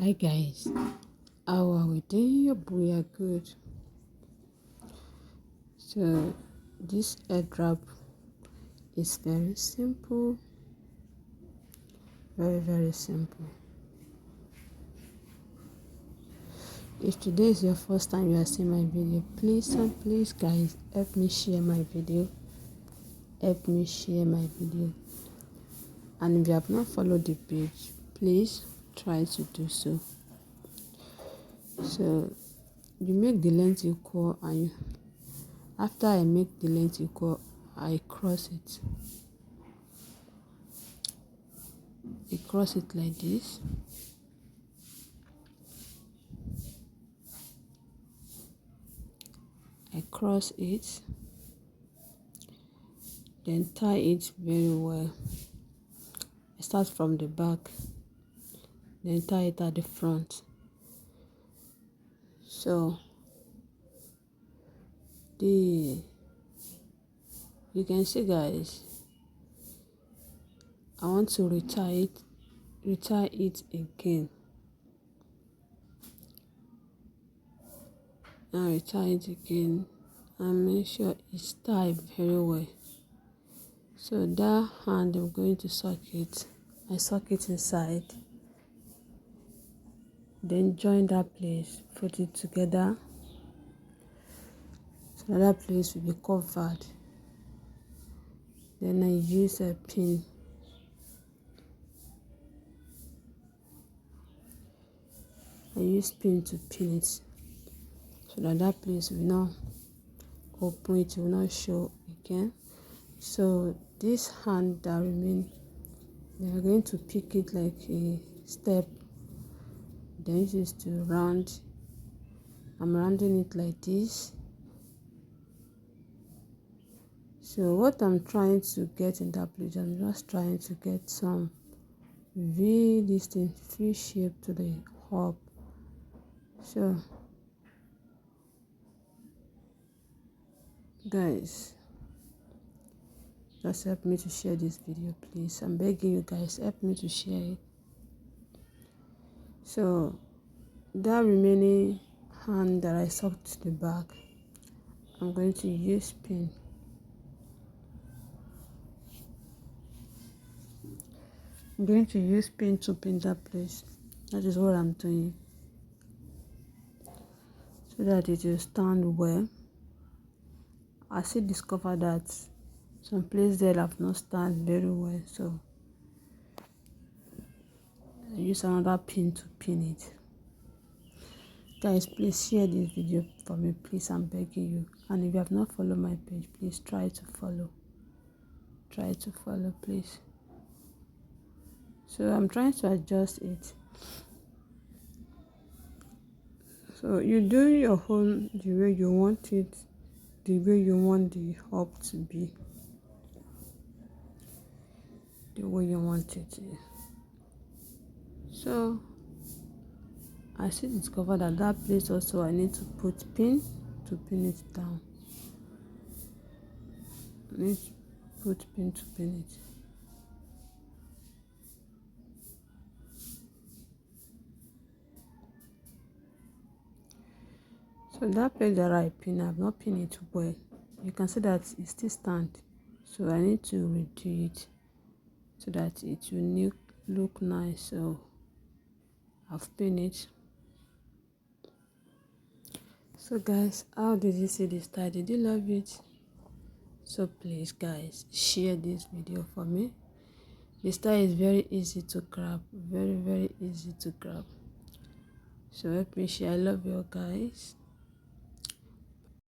Hi guys, how are we doing? We are good. So this airdrop is very simple, very simple. If today is your first time you are seeing my video, please guys, help me share my video. And if you have not followed the page, please try to do so. So you make the length equal, and after I make the length equal, I cross it. I cross it like this. I cross it, then tie it very well. I start from the back, then tie it at the front. So you can see guys, I want to retie it again. Now retie it again and make sure it's tied very well. So that hand I'm going to sock it. I sock it inside, then join that place, put it together. So that place will be covered. Then I use a pin. I use pin to pin it so that place will not open, it will not show again. So this hand that remain, we are going to pick it like a step. Then this is to round. I'm rounding it like this. So what I'm trying to get in that place, I'm just trying to get some V shape to the hub. So guys, just help me to share this video, please. I'm begging you guys, help me to share it. So that remaining hand that I socked to the back, I'm going to use pin. I'm going to use pin to pin that place. That is what I'm doing, so that it will stand well. I still discover that some places there have not stand very well, so I use another pin to pin it. Guys, please share this video for me, please. I'm begging you. And if you have not followed my page, please try to follow. Please. So I'm trying to adjust it. So you do your own the way you want it, the way you want the hub to be, the way you want it. So I still discovered that place also I need to put pin to pin it down. I need to put pin to pin it. So that place that I pin, I've not pinned it well. You can see that it still stands. So I need to redo it so that it will look nice. So I've pinned it. So guys, how did you see this style? Did you love it? So please guys, share this video for me. The style is very easy to grab, very easy to grab. So help me share. I love you guys.